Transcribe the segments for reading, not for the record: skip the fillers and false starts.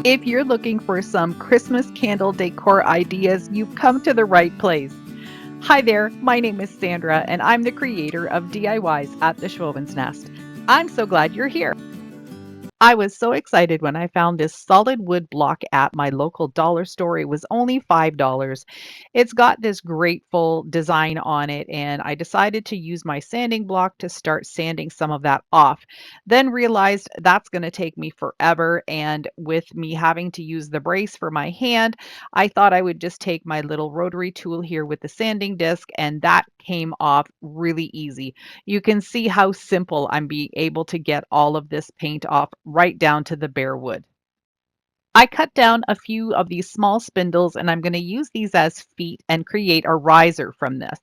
If you're looking for some Christmas candle decor ideas, you've come to the right place. Hi there, my name is Sandra, and I'm the creator of DIYs at the Schwowin's Nest. I'm so glad you're here. I was so excited when I found this solid wood block at my local dollar store. It was only $5. It's got this great full design on it, and I decided to use my sanding block to start sanding some of that off. Then realized that's going to take me forever, and with me having to use the brace for my hand, I thought I would just take my little rotary tool here with the sanding disc, and that came off really easy. You can see how simple I'm being able to get all of this paint off right down to the bare wood. I cut down a few of these small spindles and I'm going to use these as feet and create a riser from this.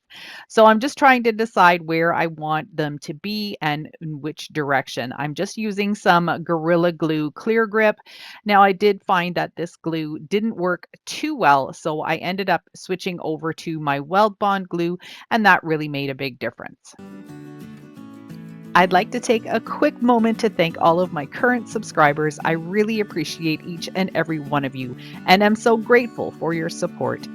So I'm just trying to decide where I want them to be and in which direction. I'm just using some Gorilla Glue clear grip. Now I did find that this glue didn't work too well, so I ended up switching over to my Weld Bond glue, and that really made a big difference. I'd like to take a quick moment to thank all of my current subscribers. I really appreciate each and every one of you, and I'm so grateful for your support.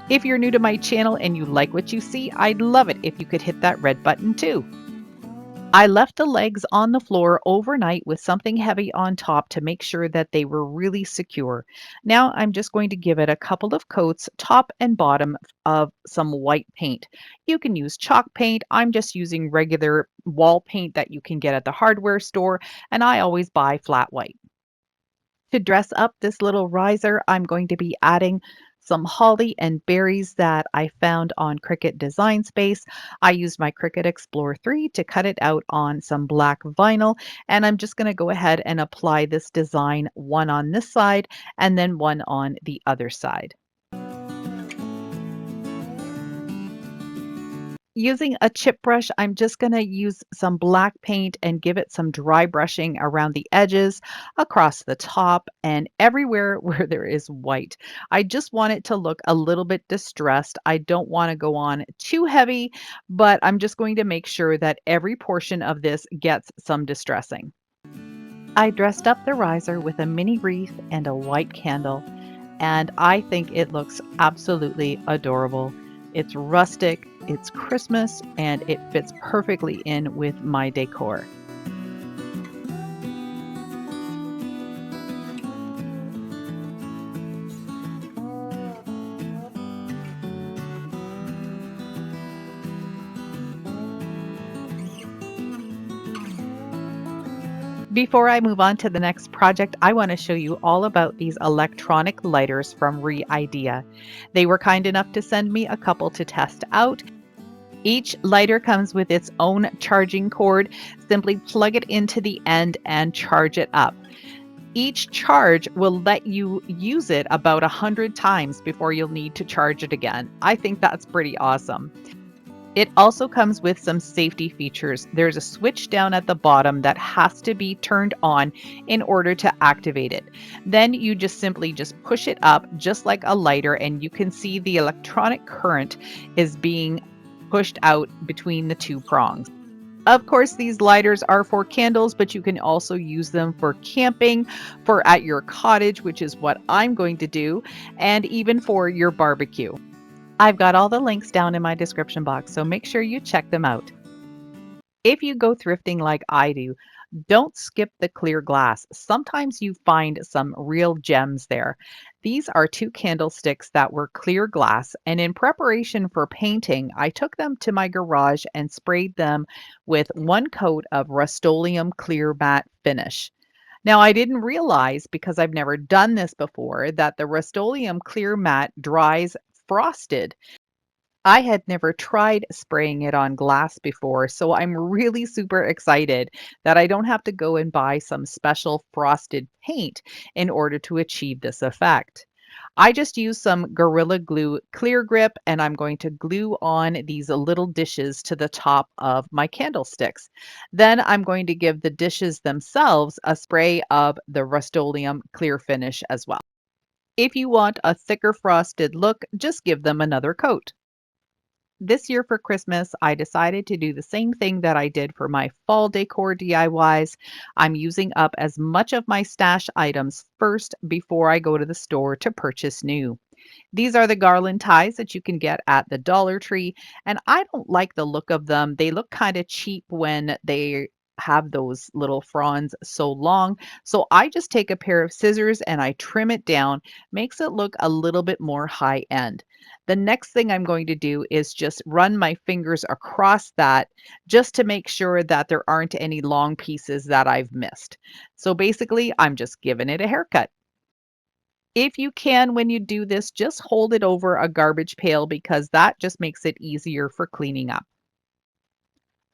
If you're new to my channel and you like what you see, I'd love it if you could hit that red button too. I left the legs on the floor overnight with something heavy on top to make sure that they were really secure. Now I'm just going to give it a couple of coats, top and bottom, of some white paint. You can use chalk paint. I'm just using regular wall paint that you can get at the hardware store, and I always buy flat white. To dress up this little riser, I'm going to be adding some holly and berries that I found on Cricut Design Space. I used my Cricut Explore 3 to cut it out on some black vinyl, and I'm just going to go ahead and apply this design, one on this side and then one on the other side. Using a chip brush, I'm just going to use some black paint and give it some dry brushing around the edges, across the top, and everywhere where there is white. I just want it to look a little bit distressed. I don't want to go on too heavy, but I'm just going to make sure that every portion of this gets some distressing. I dressed up the riser with a mini wreath and a white candle, and I think it looks absolutely adorable. It's rustic, it's Christmas, and it fits perfectly in with my decor. Before I move on to the next project, I want to show you all about these electronic lighters from REIDEA. They were kind enough to send me a couple to test out. Each lighter comes with its own charging cord. Simply plug it into the end and charge it up. Each charge will let you use it about 100 times before you'll need to charge it again. I think that's pretty awesome. It also comes with some safety features. There's a switch down at the bottom that has to be turned on in order to activate it. Then you just simply push it up just like a lighter, and you can see the electronic current is being pushed out between the two prongs. Of course, these lighters are for candles, but you can also use them for camping, for at your cottage, which is what I'm going to do, and even for your barbecue. I've got all the links down in my description box, so make sure you check them out. If you go thrifting like I do, don't skip the clear glass. Sometimes you find some real gems there. These are two candlesticks that were clear glass, and in preparation for painting, I took them to my garage and sprayed them with one coat of Rust-Oleum clear matte finish. Now, I didn't realize, because I've never done this before, that the Rust-Oleum clear matte dries frosted. I had never tried spraying it on glass before, so I'm really super excited that I don't have to go and buy some special frosted paint in order to achieve this effect. I just used some Gorilla Glue clear grip, and I'm going to glue on these little dishes to the top of my candlesticks. Then I'm going to give the dishes themselves a spray of the Rust-Oleum clear finish as well. If you want a thicker frosted look, just give them another coat. This year for Christmas, I decided to do the same thing that I did for my fall decor DIYs. I'm using up as much of my stash items first before I go to the store to purchase new. These are the garland ties that you can get at the Dollar Tree, and I don't like the look of them. They look kind of cheap when they have those little fronds so long. So I just take a pair of scissors and I trim it down, makes it look a little bit more high end. The next thing I'm going to do is just run my fingers across that just to make sure that there aren't any long pieces that I've missed. So basically, I'm just giving it a haircut. If you can, when you do this, just hold it over a garbage pail because that just makes it easier for cleaning up.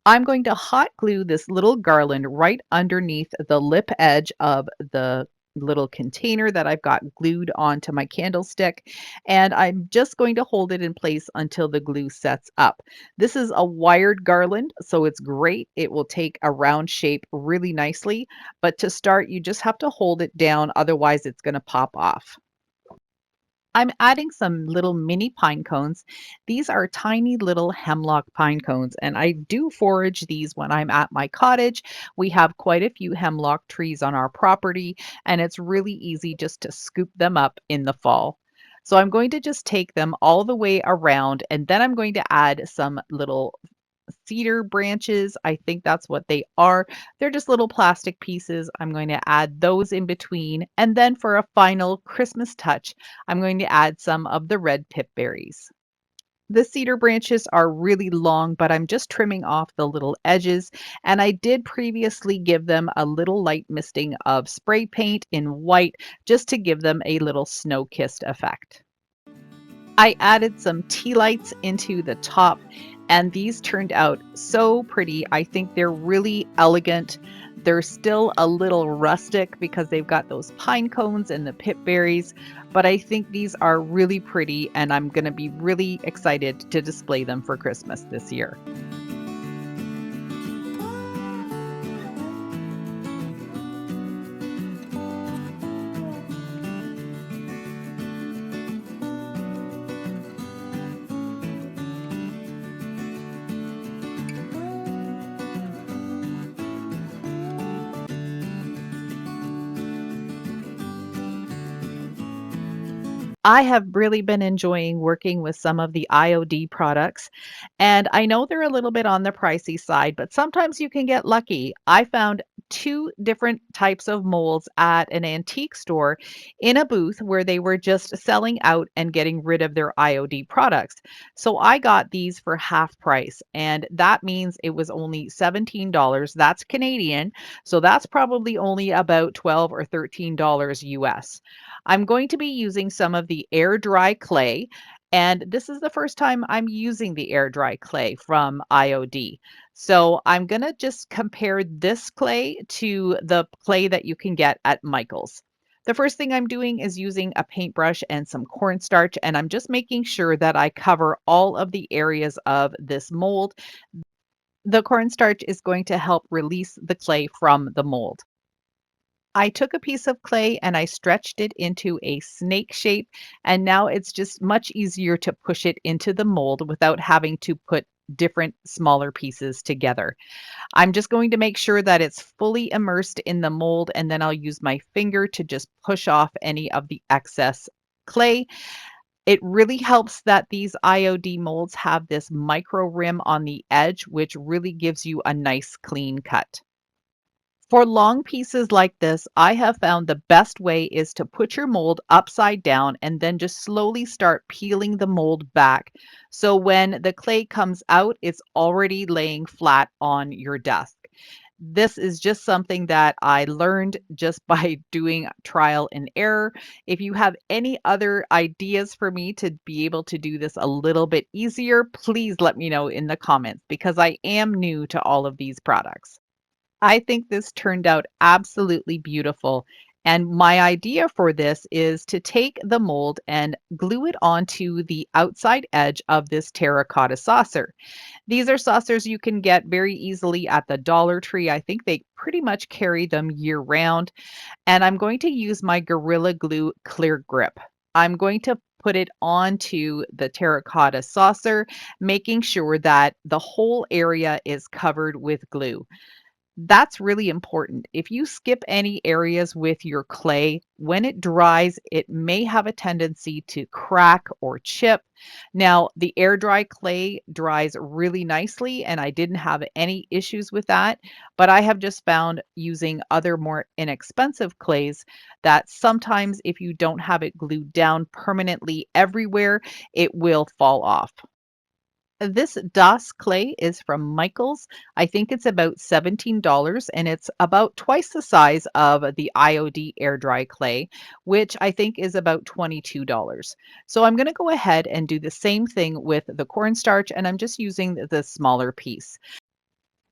I'm going to hot glue this little garland right underneath the lip edge of the little container that I've got glued onto my candlestick, and I'm just going to hold it in place until the glue sets up. This is a wired garland, so it's great. It will take a round shape really nicely, but to start, you just have to hold it down, otherwise it's going to pop off. I'm adding some little mini pine cones. These are tiny little hemlock pine cones, and I do forage these when I'm at my cottage. We have quite a few hemlock trees on our property, and it's really easy just to scoop them up in the fall. So I'm going to just take them all the way around, and then I'm going to add some little cedar branches. I think that's what they are. They're just little plastic pieces. I'm going to add those in between. And then for a final Christmas touch, I'm going to add some of the red pip berries. The cedar branches are really long, but I'm just trimming off the little edges. And I did previously give them a little light misting of spray paint in white just to give them a little snow-kissed effect. I added some tea lights into the top, and these turned out so pretty. I think they're really elegant. They're still a little rustic because they've got those pine cones and the pip berries, but I think these are really pretty, and I'm going to be really excited to display them for Christmas this year. I have really been enjoying working with some of the IOD products, and I know they're a little bit on the pricey side, but sometimes you can get lucky. I found two different types of molds at an antique store in a booth where they were just selling out and getting rid of their IOD products. So I got these for half price, and that means it was only $17. That's Canadian, so that's probably only about $12 or $13 US. I'm going to be using some of the air dry clay, and this is the first time I'm using the air dry clay from IOD. So I'm going to just compare this clay to the clay that you can get at Michael's. The first thing I'm doing is using a paintbrush and some cornstarch, and I'm just making sure that I cover all of the areas of this mold. The cornstarch is going to help release the clay from the mold. I took a piece of clay and I stretched it into a snake shape, and now it's just much easier to push it into the mold without having to put different smaller pieces together. I'm just going to make sure that it's fully immersed in the mold, and then I'll use my finger to just push off any of the excess clay. It really helps that these IOD molds have this micro rim on the edge, which really gives you a nice clean cut. For long pieces like this, I have found the best way is to put your mold upside down and then just slowly start peeling the mold back. So when the clay comes out, it's already laying flat on your desk. This is just something that I learned just by doing trial and error. If you have any other ideas for me to be able to do this a little bit easier, please let me know in the comments because I am new to all of these products. I think this turned out absolutely beautiful. And my idea for this is to take the mold and glue it onto the outside edge of this terracotta saucer. These are saucers you can get very easily at the Dollar Tree. I think they pretty much carry them year round. And I'm going to use my Gorilla Glue Clear Grip. I'm going to put it onto the terracotta saucer, making sure that the whole area is covered with glue. That's really important. If you skip any areas with your clay, when it dries, it may have a tendency to crack or chip. Now, the air dry clay dries really nicely, and I didn't have any issues with that. But I have just found using other more inexpensive clays that sometimes if you don't have it glued down permanently everywhere, it will fall off. This DOS clay is from Michaels. I think it's about $17 and it's about twice the size of the IOD air dry clay, which I think is about $22. So I'm going to go ahead and do the same thing with the cornstarch, and I'm just using the smaller piece.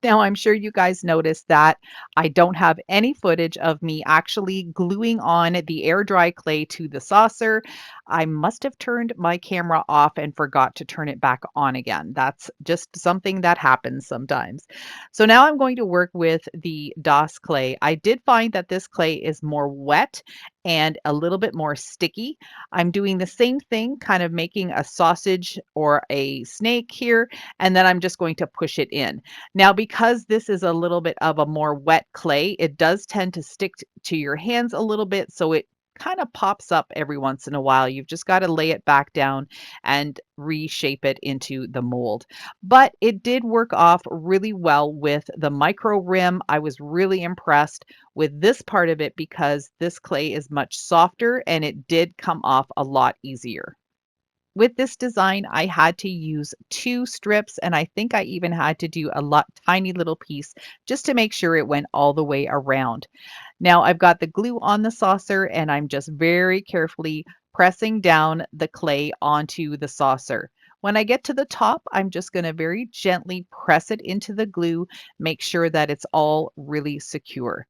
Now, I'm sure you guys noticed that I don't have any footage of me actually gluing on the air dry clay to the saucer. I must have turned my camera off and forgot to turn it back on again. That's just something that happens sometimes. So now I'm going to work with the DOS clay. I did find that this clay is more wet and a little bit more sticky. I'm doing the same thing, kind of making a sausage or a snake here, and then I'm just going to push it in. Now, because this is a little bit of a more wet clay, it does tend to stick to your hands a little bit, so it kind of pops up every once in a while. You've just got to lay it back down and reshape it into the mold. But it did work off really well with the micro rim. I was really impressed with this part of it because this clay is much softer and it did come off a lot easier. With this design, I had to use 2 strips, and I think I even had to do a tiny little piece just to make sure it went all the way around. Now I've got the glue on the saucer, and I'm just very carefully pressing down the clay onto the saucer. When I get to the top, I'm just going to very gently press it into the glue, make sure that it's all really secure.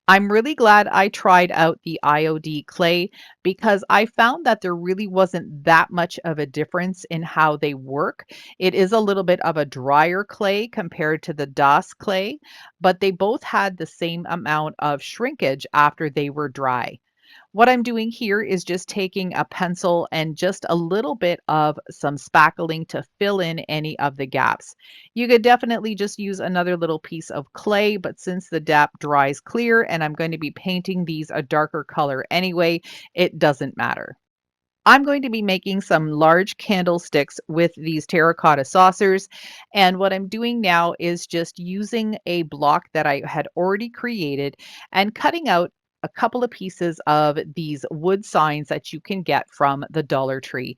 I'm really glad I tried out the IOD clay because I found that there really wasn't that much of a difference in how they work. It is a little bit of a drier clay compared to the DOS clay, but they both had the same amount of shrinkage after they were dry. What I'm doing here is just taking a pencil and just a little bit of some spackling to fill in any of the gaps. You could definitely just use another little piece of clay, but since the DAP dries clear and I'm going to be painting these a darker color anyway, it doesn't matter. I'm going to be making some large candlesticks with these terracotta saucers. And what I'm doing now is just using a block that I had already created and cutting out a couple of pieces of these wood signs that you can get from the Dollar Tree.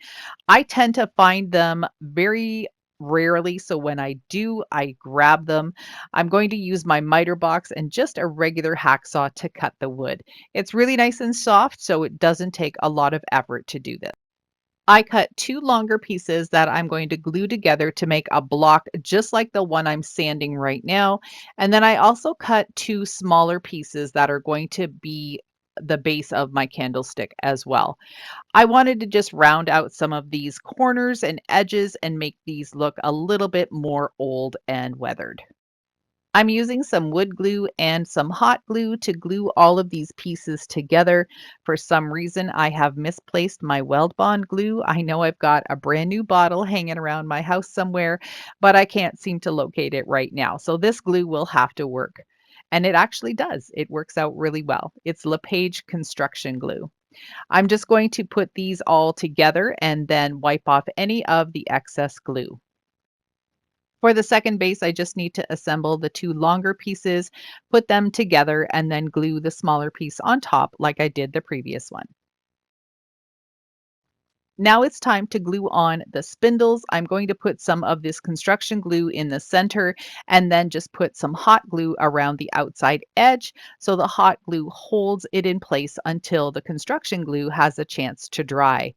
I tend to find them very rarely, so when I do, I grab them. I'm going to use my miter box and just a regular hacksaw to cut the wood. It's really nice and soft, so it doesn't take a lot of effort to do this. I cut 2 longer pieces that I'm going to glue together to make a block just like the one I'm sanding right now. And then I also cut 2 smaller pieces that are going to be the base of my candlestick as well. I wanted to just round out some of these corners and edges and make these look a little bit more old and weathered. I'm using some wood glue and some hot glue to glue all of these pieces together. For some reason, I have misplaced my weld bond glue. I know I've got a brand new bottle hanging around my house somewhere, but I can't seem to locate it right now. So this glue will have to work. And it actually does. It works out really well. It's LePage construction glue. I'm just going to put these all together and then wipe off any of the excess glue. For the second base, I just need to assemble the 2 longer pieces, put them together, and then glue the smaller piece on top like I did the previous one. Now it's time to glue on the spindles. I'm going to put some of this construction glue in the center and then just put some hot glue around the outside edge so the hot glue holds it in place until the construction glue has a chance to dry.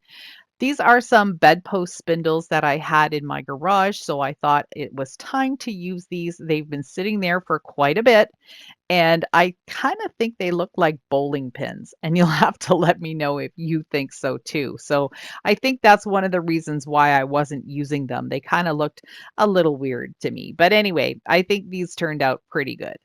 These are some bedpost spindles that I had in my garage, so I thought it was time to use these. They've been sitting there for quite a bit, and I kind of think they look like bowling pins, and you'll have to let me know if you think so too. So I think that's one of the reasons why I wasn't using them. They kind of looked a little weird to me. But anyway, I think these turned out pretty good.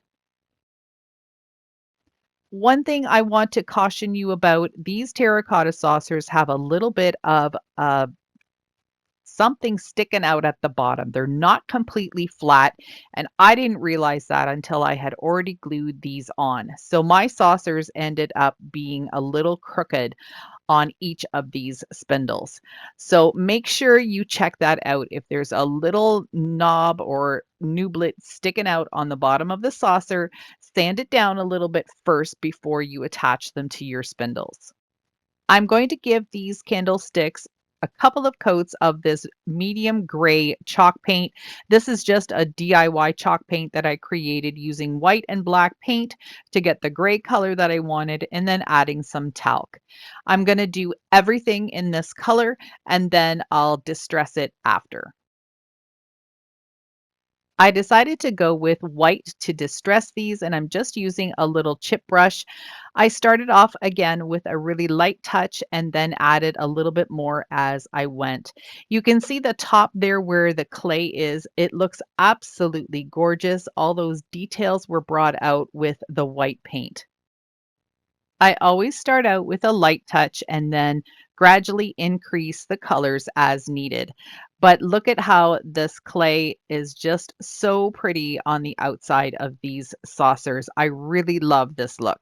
One thing I want to caution you about, these terracotta saucers have a little bit of something sticking out at the bottom. They're not completely flat, and I didn't realize that until I had already glued these on. So my saucers ended up being a little crooked on each of these spindles. So make sure you check that out. If there's a little knob or nublet sticking out on the bottom of the saucer, sand it down a little bit first before you attach them to your spindles. I'm going to give these candlesticks a couple of coats of this medium gray chalk paint. This is just a DIY chalk paint that I created using white and black paint to get the gray color that I wanted and then adding some talc. I'm going to do everything in this color and then I'll distress it after. I decided to go with white to distress these, and I'm just using a little chip brush. I started off again with a really light touch and then added a little bit more as I went. You can see the top there where the clay is. It looks absolutely gorgeous. All those details were brought out with the white paint. I always start out with a light touch and then gradually increase the colors as needed. But look at how this clay is just so pretty on the outside of these saucers. I really love this look.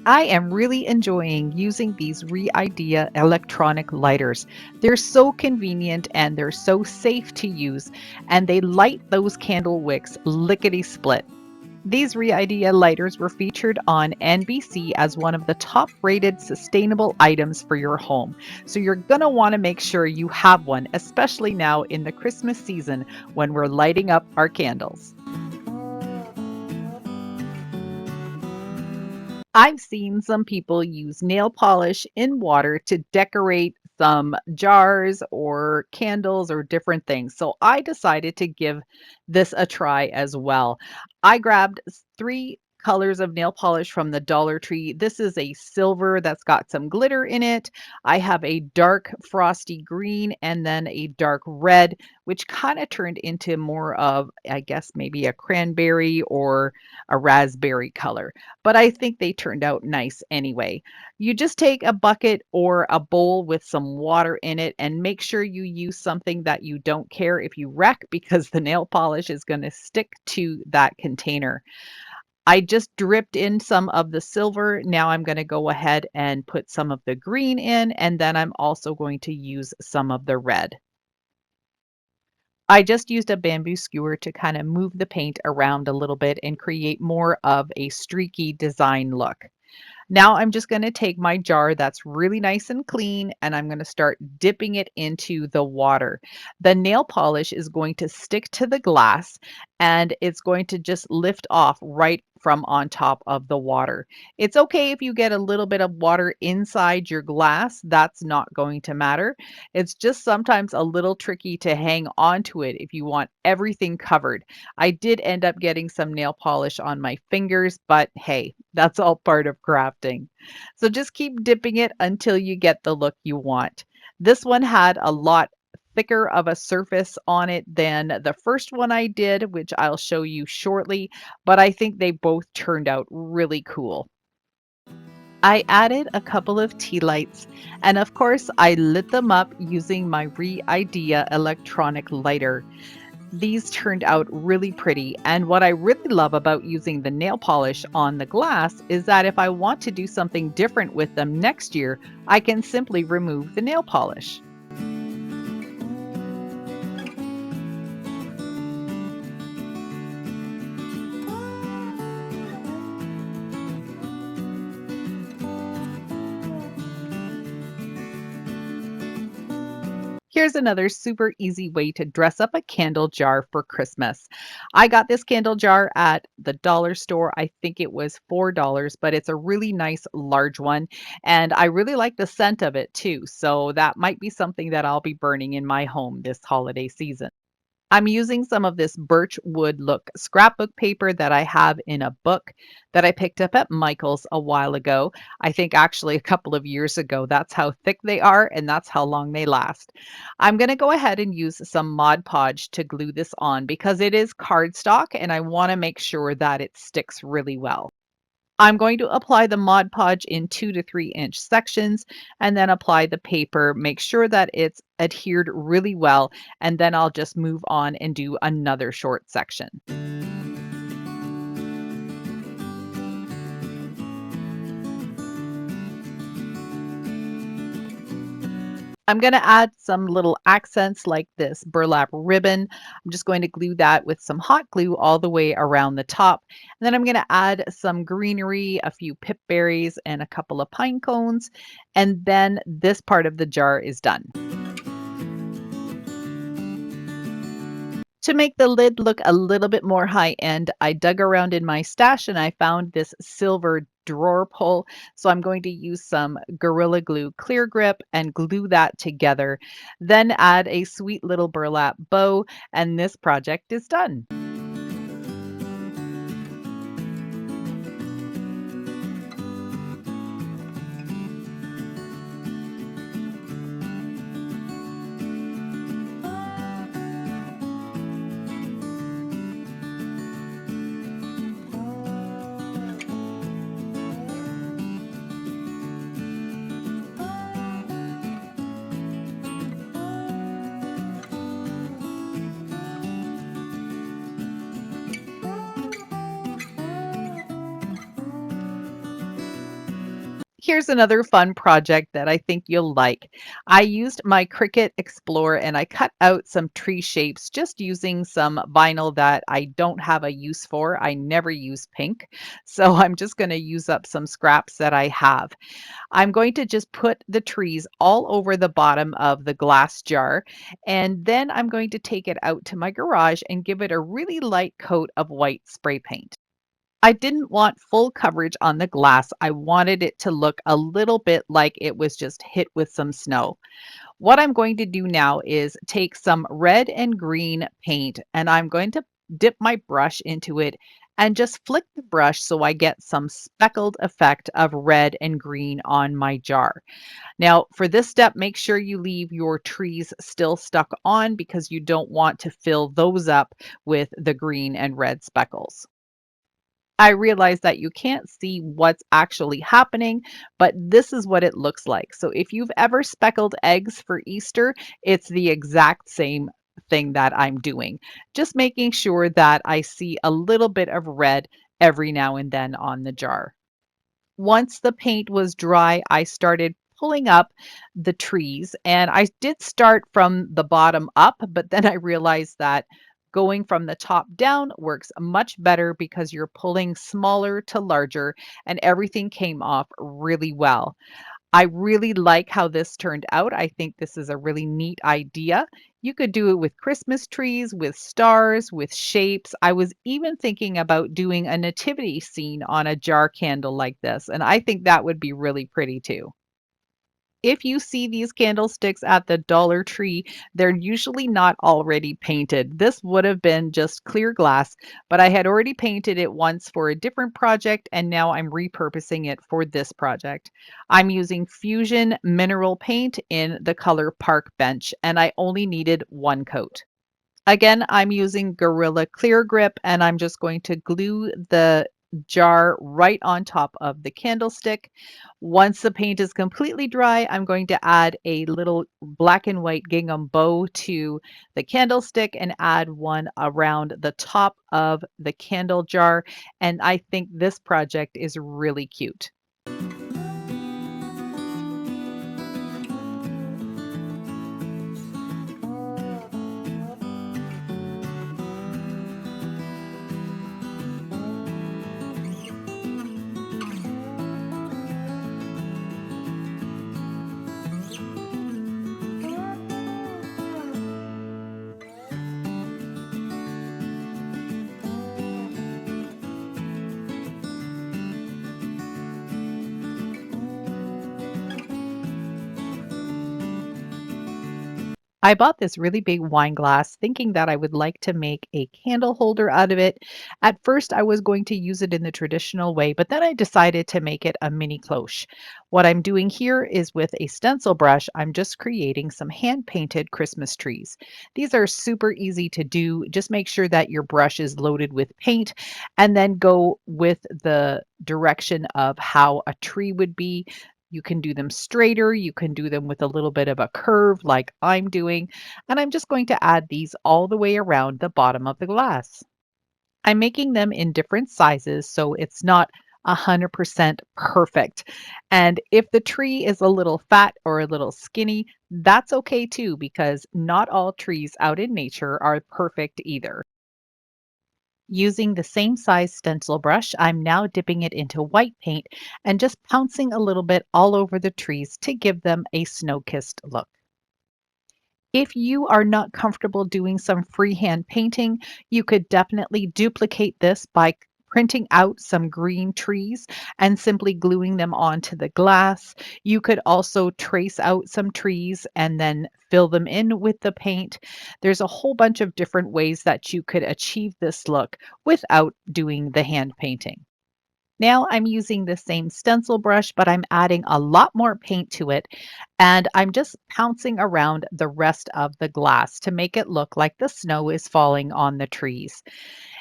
I am really enjoying using these REIDEA electronic lighters. They're so convenient and they're so safe to use, and they light those candle wicks lickety split. These REIDEA lighters were featured on NBC as one of the top rated sustainable items for your home. So you're going to want to make sure you have one, especially now in the Christmas season when we're lighting up our candles. I've seen some people use nail polish in water to decorate some jars or candles or different things. So I decided to give this a try as well. I grabbed three colors of nail polish from the Dollar Tree. This is a silver that's got some glitter in it. I have a dark frosty green and then a dark red, which kind of turned into more of, I guess, maybe a cranberry or a raspberry color, but I think they turned out nice anyway. You just take a bucket or a bowl with some water in it and make sure you use something that you don't care if you wreck because the nail polish is going to stick to that container. I just dripped in some of the silver. Now I'm going to go ahead and put some of the green in, and then I'm also going to use some of the red. I just used a bamboo skewer to kind of move the paint around a little bit and create more of a streaky design look. Now I'm just going to take my jar that's really nice and clean and I'm going to start dipping it into the water. The nail polish is going to stick to the glass and it's going to just lift off right from on top of the water. It's okay if you get a little bit of water inside your glass. That's not going to matter. It's just sometimes a little tricky to hang on to it if you want everything covered. I did end up getting some nail polish on my fingers, but hey, that's all part of crafting. So just keep dipping it until you get the look you want. This one had a lot thicker of a surface on it than the first one I did, which I'll show you shortly, but I think they both turned out really cool. I added a couple of tea lights, and of course I lit them up using my REIDEA electronic lighter. These turned out really pretty, and what I really love about using the nail polish on the glass is that if I want to do something different with them next year, I can simply remove the nail polish. Here's another super easy way to dress up a candle jar for Christmas. I got this candle jar at the dollar store. I think it was $4, but it's a really nice large one. And I really like the scent of it too. So that might be something that I'll be burning in my home this holiday season. I'm using some of this birch wood look scrapbook paper that I have in a book that I picked up at Michael's a while ago. I think actually a couple of years ago. That's how thick they are and that's how long they last. I'm going to go ahead and use some Mod Podge to glue this on because it is cardstock and I want to make sure that it sticks really well. I'm going to apply the Mod Podge in 2 to 3 inch sections and then apply the paper. Make sure that it's adhered really well, and then I'll just move on and do another short section. I'm going to add some little accents like this burlap ribbon. I'm just going to glue that with some hot glue all the way around the top. And then I'm going to add some greenery, a few pip berries, and a couple of pine cones. And then this part of the jar is done. To make the lid look a little bit more high end, I dug around in my stash and I found this silver drawer pull. So I'm going to use some Gorilla Glue Clear Grip and glue that together. Then add a sweet little burlap bow, and this project is done. Here's another fun project that I think you'll like. I used my Cricut Explorer and I cut out some tree shapes just using some vinyl that I don't have a use for. I never use pink, so I'm just going to use up some scraps that I have. I'm going to just put the trees all over the bottom of the glass jar, and then I'm going to take it out to my garage and give it a really light coat of white spray paint. I didn't want full coverage on the glass. I wanted it to look a little bit like it was just hit with some snow. What I'm going to do now is take some red and green paint and I'm going to dip my brush into it and just flick the brush so I get some speckled effect of red and green on my jar. Now, for this step, make sure you leave your trees still stuck on because you don't want to fill those up with the green and red speckles. I realize that you can't see what's actually happening, but this is what it looks like. So if you've ever speckled eggs for Easter, it's the exact same thing that I'm doing. Just making sure that I see a little bit of red every now and then on the jar. Once the paint was dry, I started pulling up the trees and I did start from the bottom up, but then I realized that going from the top down works much better because you're pulling smaller to larger and everything came off really well. I really like how this turned out. I think this is a really neat idea. You could do it with Christmas trees, with stars, with shapes. I was even thinking about doing a nativity scene on a jar candle like this, and I think that would be really pretty too. If you see these candlesticks at the Dollar Tree, they're usually not already painted. This would have been just clear glass, but I had already painted it once for a different project and now I'm repurposing it for this project. I'm using Fusion Mineral Paint in the color Park Bench and I only needed one coat. Again, I'm using Gorilla Clear Grip and I'm just going to glue the jar right on top of the candlestick. Once the paint is completely dry, I'm going to add a little black and white gingham bow to the candlestick and add one around the top of the candle jar. And I think this project is really cute. I bought this really big wine glass thinking that I would like to make a candle holder out of it. At first, I was going to use it in the traditional way, but then I decided to make it a mini cloche. What I'm doing here is with a stencil brush, I'm just creating some hand painted Christmas trees. These are super easy to do. Just make sure that your brush is loaded with paint and then go with the direction of how a tree would be. You can do them straighter, you can do them with a little bit of a curve like I'm doing, and I'm just going to add these all the way around the bottom of the glass. I'm making them in different sizes so it's not 100% perfect. And if the tree is a little fat or a little skinny, that's okay too because not all trees out in nature are perfect either. Using the same size stencil brush, I'm now dipping it into white paint and just pouncing a little bit all over the trees to give them a snow-kissed look. If you are not comfortable doing some freehand painting, you could definitely duplicate this by printing out some green trees and simply gluing them onto the glass. You could also trace out some trees and then fill them in with the paint. There's a whole bunch of different ways that you could achieve this look without doing the hand painting. Now I'm using the same stencil brush, but I'm adding a lot more paint to it, and I'm just pouncing around the rest of the glass to make it look like the snow is falling on the trees.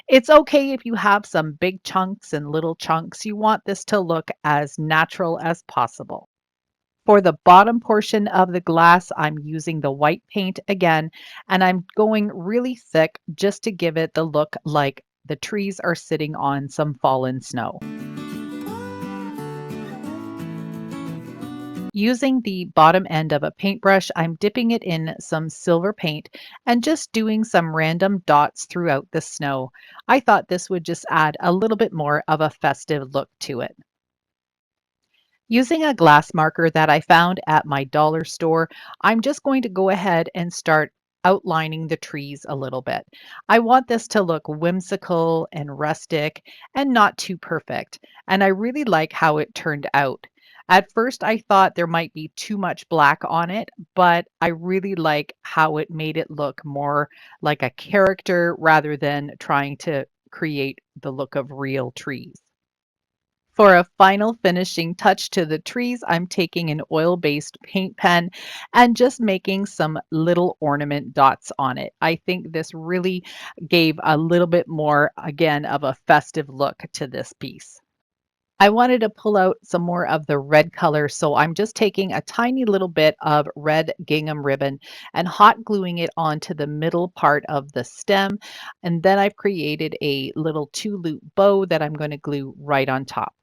It's okay if you have some big chunks and little chunks. You want this to look as natural as possible. For the bottom portion of the glass, I'm using the white paint again, and I'm going really thick just to give it the look like the trees are sitting on some fallen snow. Using the bottom end of a paintbrush, I'm dipping it in some silver paint and just doing some random dots throughout the snow. I thought this would just add a little bit more of a festive look to it. Using a glass marker that I found at my dollar store, I'm just going to go ahead and start outlining the trees a little bit. I want this to look whimsical and rustic and not too perfect. And I really like how it turned out. At first, I thought there might be too much black on it, but I really like how it made it look more like a character rather than trying to create the look of real trees. For a final finishing touch to the trees, I'm taking an oil-based paint pen and just making some little ornament dots on it. I think this really gave a little bit more, again, of a festive look to this piece. I wanted to pull out some more of the red color, so I'm just taking a tiny little bit of red gingham ribbon and hot gluing it onto the middle part of the stem. And then I've created a little two-loop bow that I'm going to glue right on top.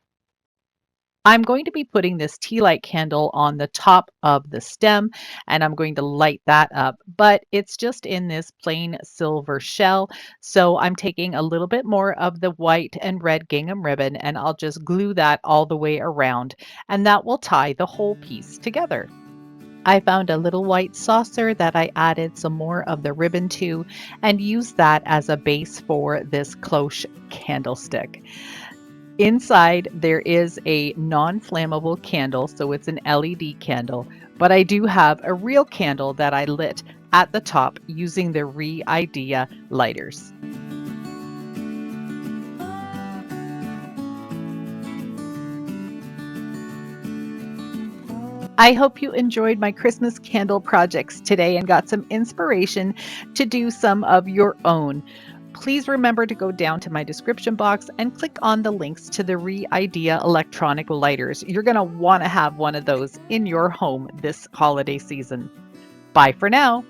I'm going to be putting this tea light candle on the top of the stem and I'm going to light that up, but it's just in this plain silver shell. So I'm taking a little bit more of the white and red gingham ribbon and I'll just glue that all the way around and that will tie the whole piece together. I found a little white saucer that I added some more of the ribbon to and used that as a base for this cloche candlestick. Inside, there is a non-flammable candle, so it's an LED candle, but I do have a real candle that I lit at the top using the REIDEA Lighters. I hope you enjoyed my Christmas candle projects today and got some inspiration to do some of your own. Please remember to go down to my description box and click on the links to the REIDEA electronic lighters. You're going to want to have one of those in your home this holiday season. Bye for now.